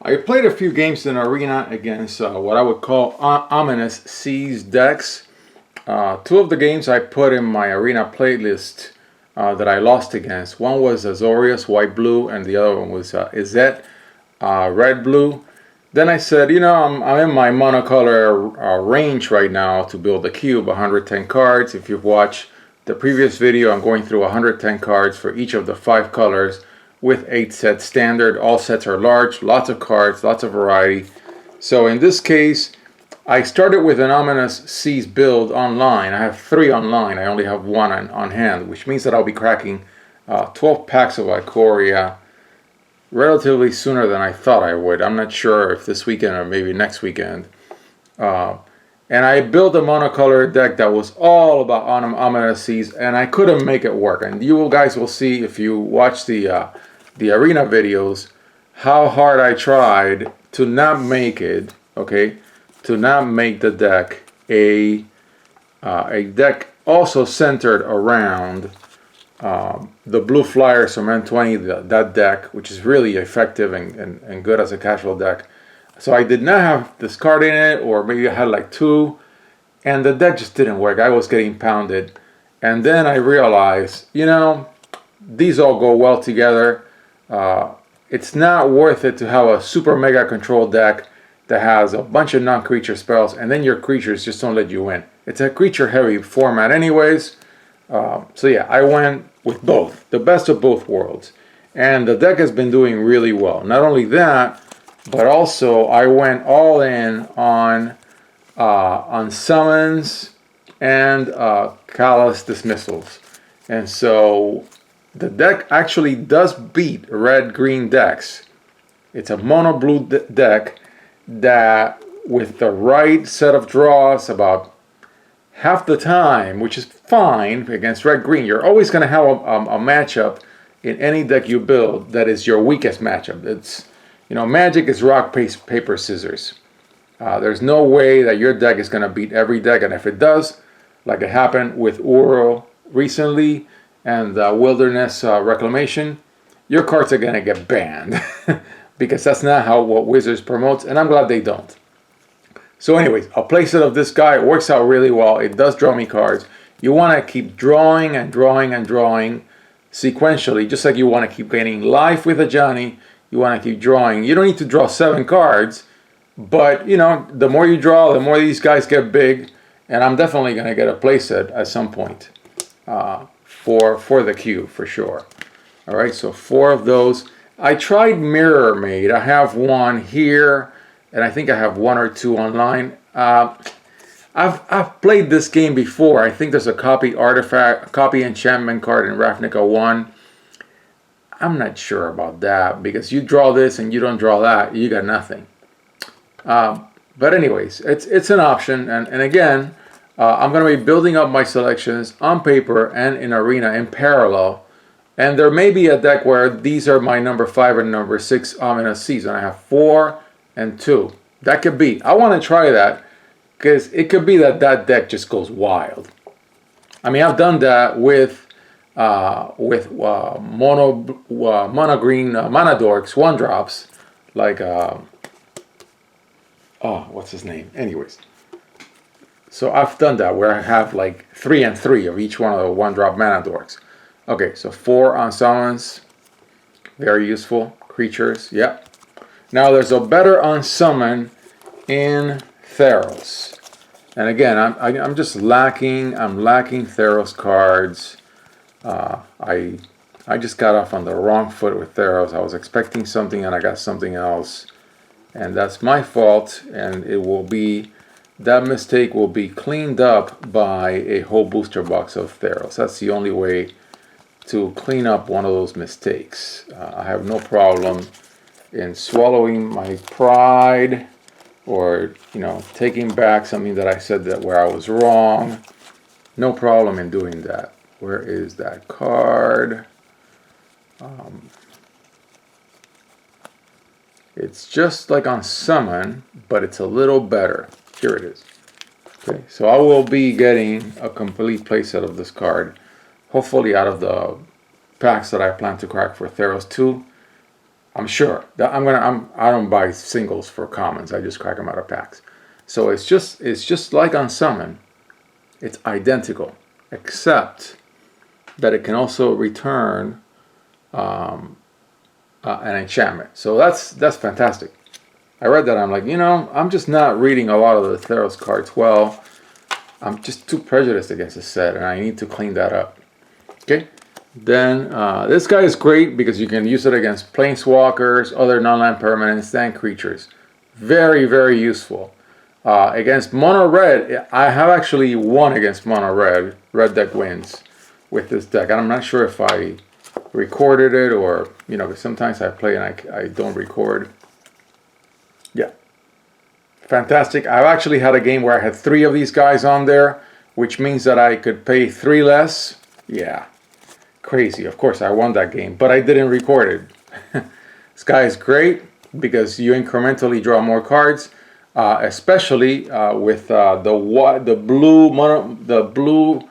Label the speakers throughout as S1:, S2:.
S1: I played a few games in Arena against what I would call ominous Seas decks. Two of the games I put in my Arena playlist that I lost against. One was Azorius white-blue, and the other one was Izet red-blue. Then I said, you know, I'm in my monocolor range right now to build a cube, 110 cards. If you've watched the previous video, I'm going through 110 cards for each of the 5 colors with 8 sets standard. All sets are large, lots of cards, lots of variety. So in this case, I started with an Ominous Seas build online. I have 3 online. I only have 1 on hand, which means that I'll be cracking 12 packs of Ikoria relatively sooner than I thought I would. I'm not sure if this weekend or maybe next weekend. And I built a monocolor deck that was all about Ominous Seas, and I couldn't make it work. And you guys will see if you watch the Arena videos how hard I tried to not make it, okay, to not make the deck a deck also centered around the Blue Flyers from N20, that deck, which is really effective and good as a casual deck. So I did not have this card in it, or maybe I had like 2, and the deck just didn't work. I was getting pounded. And then I realized, you know, these all go well together. It's not worth it to have a super mega control deck that has a bunch of non-creature spells, and then your creatures just don't let you win. It's a creature-heavy format anyways. So yeah, I went with both, the best of both worlds. And the deck has been doing really well. Not only that, but also I went all in on summons and callous dismissals. And so the deck actually does beat red-green decks. It's a mono-blue deck that, with the right set of draws about half the time, which is fine against red-green, you're always going to have a matchup in any deck you build that is your weakest matchup. It's, you know, Magic is rock, paper, scissors. There's no way that your deck is going to beat every deck, and if it does, like it happened with Uro recently and Wilderness Reclamation, your cards are going to get banned because that's not what Wizards promotes, and I'm glad they don't. So anyways, a playset of this guy, it works out really well. It does draw me cards. You want to keep drawing and drawing and drawing sequentially, just like you want to keep gaining life with a Johnny. You want to keep drawing. You don't need to draw 7 cards, but you know, the more you draw, the more these guys get big. And I'm definitely going to get a playset at some point for the cube for sure. All right, so 4 of those. I tried Mirror Maid. I have 1 here, and I think I have 1 or 2 online. I've played this game before. I think there's a copy enchantment card in Ravnica 1. I'm not sure about that, because you draw this and you don't draw that, you got nothing. But anyways, it's an option, and again, I'm going to be building up my selections on paper and in Arena in parallel. And there may be a deck where these are my number 5 and number 6 Ominous Seas, and I have 4 and 2. That could be. I want to try that, because it could be that deck just goes wild. I mean, I've done that with mono green mana dorks 1-drops, like what's his name? Anyways, so I've done that where I have like 3 and 3 of each one of the 1-drop mana dorks. Okay, so 4 on summons, very useful creatures. Yep. Now there's a better unsummon in Theros, and again, I'm just lacking. I'm lacking Theros cards. I just got off on the wrong foot with Theros. I was expecting something and I got something else, and that's my fault. And that mistake will be cleaned up by a whole booster box of Theros. That's the only way to clean up one of those mistakes. I have no problem in swallowing my pride, or taking back something that I said where I was wrong. No problem in doing that. Where is that card? It's just like on summon, but it's a little better. Here it is. Okay, so I will be getting a complete playset of this card, hopefully out of the packs that I plan to crack for Theros 2. I'm sure that I don't buy singles for commons. I just crack them out of packs. So it's just like Unsummon. It's identical, except that it can also return an enchantment. So that's fantastic. I read that. I'm like, I'm just not reading a lot of the Theros cards well. I'm just too prejudiced against the set, and I need to clean that up. Okay. Then this guy is great because you can use it against planeswalkers, other non-land permanents, and creatures. Very, very useful. Against mono red, I have actually won against mono red. Red deck wins with this deck. And I'm not sure if I recorded it or, because sometimes I play and I don't record. Yeah. Fantastic. I've actually had a game where I had 3 of these guys on there, which means that I could pay 3 less. Yeah. Crazy. Of course, I won that game, but I didn't record it. This guy is great because you incrementally draw more cards, especially with the blue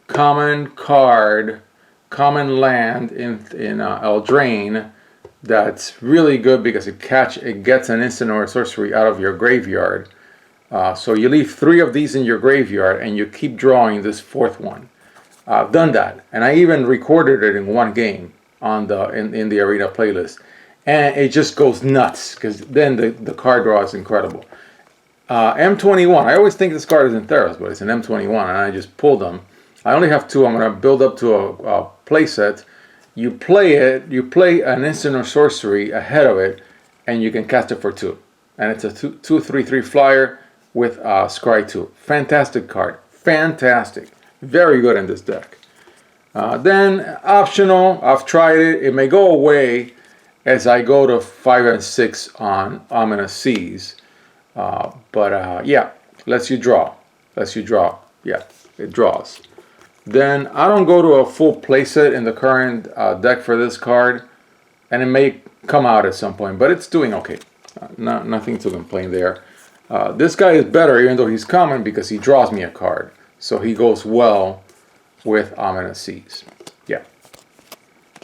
S1: common card, common land in Eldraine. That's really good because it gets an instant or a sorcery out of your graveyard. So you leave 3 of these in your graveyard and you keep drawing this 4th one. I've done that, and I even recorded it in one game on in the arena playlist, and it just goes nuts because then the card draw is incredible. M21. I always think this card is in Theros, but it's an M21, and I just pulled them. I only have 2. I'm going to build up to a play set. You play it. You play an instant or sorcery ahead of it, and you can cast it for 2. And it's a 2/3/3 flyer with Scry 2. Fantastic card. Fantastic. Very good in this deck. Then optional, I've tried it. It may go away as I go to 5 and 6 on Ominous Seas. But yeah, lets you draw. Yeah, it draws. Then I don't go to a full playset in the current deck for this card. And it may come out at some point, but it's doing okay. Nothing to complain there. This guy is better even though he's common because he draws me a card. So he goes well with Ominous Seas. Yeah.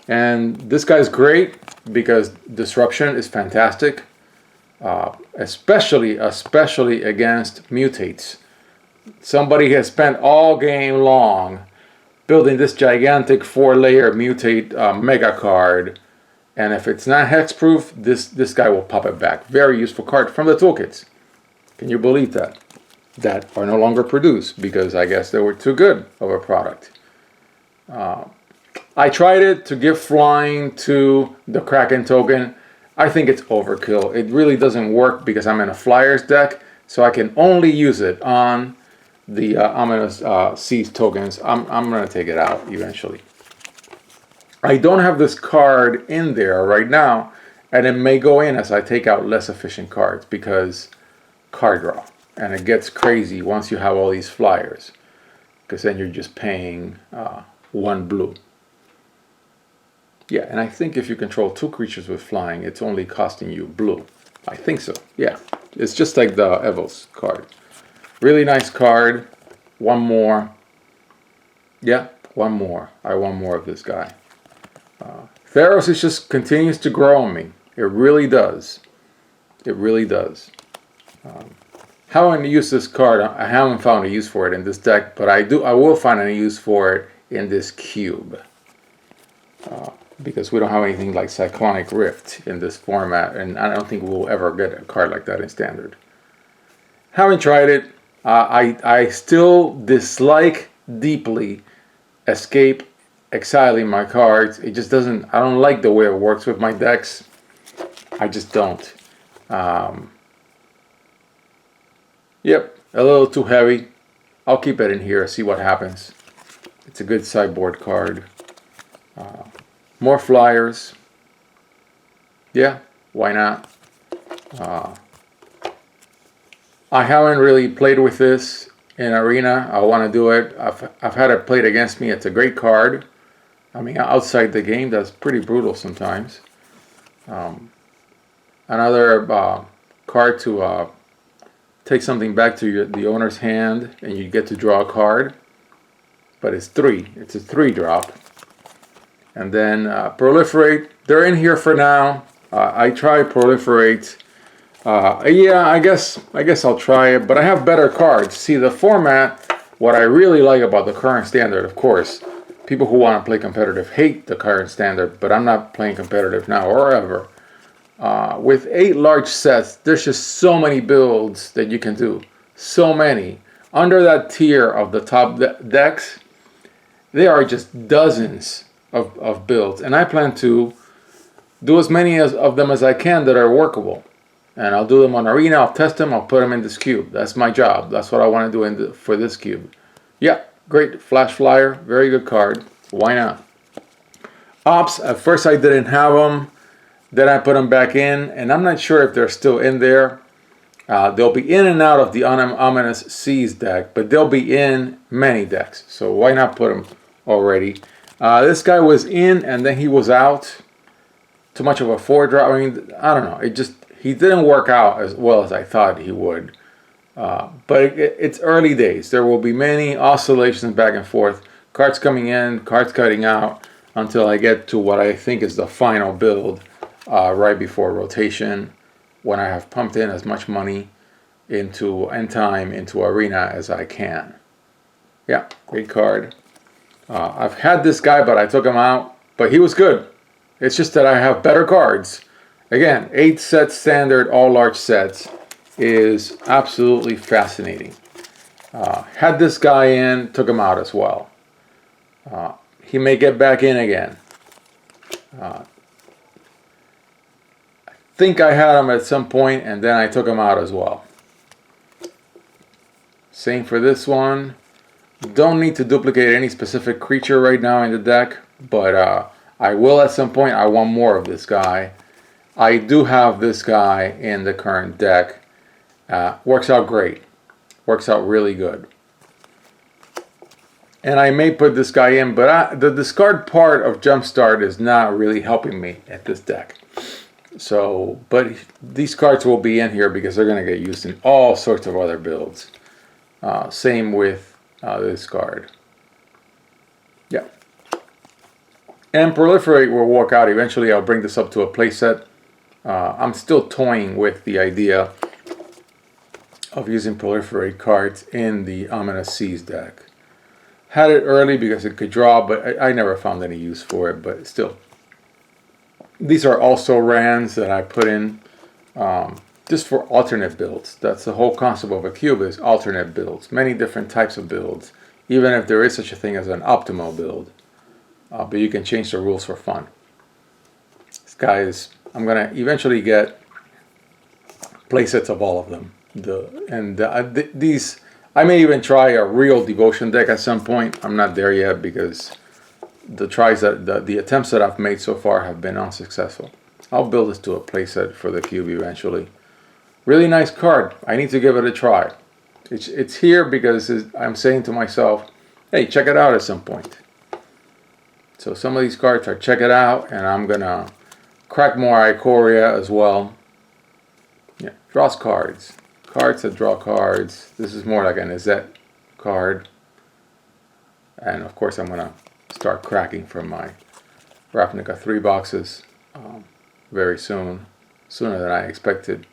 S1: And this guy's great because Disruption is fantastic. Especially against mutates. Somebody has spent all game long building this gigantic 4-layer mutate mega card. And if it's not hexproof, this guy will pop it back. Very useful card from the toolkits. Can you believe that? That are no longer produced because I guess they were too good of a product. I tried it to give flying to the Kraken token. I think it's overkill. It really doesn't work because I'm in a Flyers deck, so I can only use it on the Ominous Seas tokens. I'm going to take it out eventually. I don't have this card in there right now, and it may go in as I take out less efficient cards because card draw. And it gets crazy once you have all these flyers, because then you're just paying 1 blue. Yeah, and I think if you control 2 creatures with flying, it's only costing you blue. I think so. Yeah, it's just like the Evos card. Really nice card. 1 more. Yeah, 1 more. I want more of this guy. Theros is just continues to grow on me. It really does. It really does. How I'm going to use this card, I haven't found a use for it in this deck, but I will find a use for it in this cube. Because we don't have anything like Cyclonic Rift in this format, and I don't think we'll ever get a card like that in Standard. Haven't tried it. I still dislike deeply Escape exiling my cards. It just doesn't, I don't like the way it works with my decks. I just don't. Yep, a little too heavy. I'll keep it in here, see what happens. It's a good sideboard card. More flyers. Yeah, why not? I haven't really played with this in Arena. I want to do it. I've had it played against me. It's a great card. I mean, outside the game, that's pretty brutal sometimes. Another card to take something back to the owner's hand, and you get to draw a card. But it's 3. It's a 3-drop. And then Proliferate. They're in here for now. I try Proliferate. Yeah, I guess I'll try it, but I have better cards. See, the format, what I really like about the current standard, of course, people who want to play competitive hate the current standard, but I'm not playing competitive now or ever. With 8 large sets, there's just so many builds that you can do. So many. Under that tier of the top decks, there are just dozens of builds. And I plan to do as many of them as I can that are workable. And I'll do them on Arena, I'll test them, I'll put them in this cube. That's my job. That's what I want to do for this cube. Yeah, great. Flash Flyer, very good card. Why not? Ops, at first I didn't have them. Then I put them back in, and I'm not sure if they're still in there. They'll be in and out of the Ominous Seas deck, but they'll be in many decks. So why not put them already? This guy was in, and then he was out. Too much of a 4-drop. I mean, I don't know. He didn't work out as well as I thought he would. But it's early days. There will be many oscillations back and forth. Cards coming in, cards cutting out, until I get to what I think is the final build right before rotation, when I have pumped in as much money into End Time, into Arena as I can. Yeah, great card. I've had this guy, but I took him out. But he was good. It's just that I have better cards. Again, 8 set standard, all large sets is absolutely fascinating. Had this guy in, took him out as well. He may get back in again. I think I had him at some point, and then I took him out as well. Same for this one. Don't need to duplicate any specific creature right now in the deck, but I will at some point. I want more of this guy. I do have this guy in the current deck. Works out great. Works out really good. And I may put this guy in, but the discard part of Jumpstart is not really helping me at this deck. So, but these cards will be in here because they're going to get used in all sorts of other builds. Same with this card. Yeah. And Proliferate will work out. Eventually I'll bring this up to a playset. I'm still toying with the idea of using Proliferate cards in the Ominous Seas deck. Had it early because it could draw, but I never found any use for it, but still. These are also Rands that I put in just for alternate builds. That's the whole concept of a cube, is alternate builds. Many different types of builds, even if there is such a thing as an optimal build. But you can change the rules for fun. This guy is... I'm going to eventually get playsets of all of them. These, I may even try a real devotion deck at some point. I'm not there yet because the attempts that I've made so far have been unsuccessful. I'll build this to a playset for the cube eventually. Really nice card. I need to give it a try. It's here because I'm saying to myself, hey, check it out at some point. So some of these cards are check it out, and I'm going to crack more Ikoria as well. Yeah, draws cards. Cards that draw cards. This is more like an Izet card. And of course I'm going to start cracking from my Ravnica 3 boxes very soon. Sooner than I expected.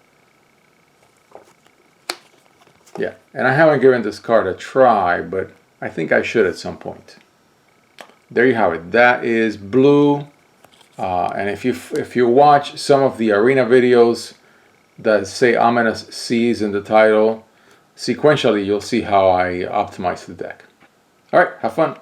S1: Yeah, and I haven't given this card a try, but I think I should at some point. There you have it. That is blue. And if you watch some of the Arena videos that say Ominous Seas in the title, sequentially you'll see how I optimize the deck. Alright, have fun.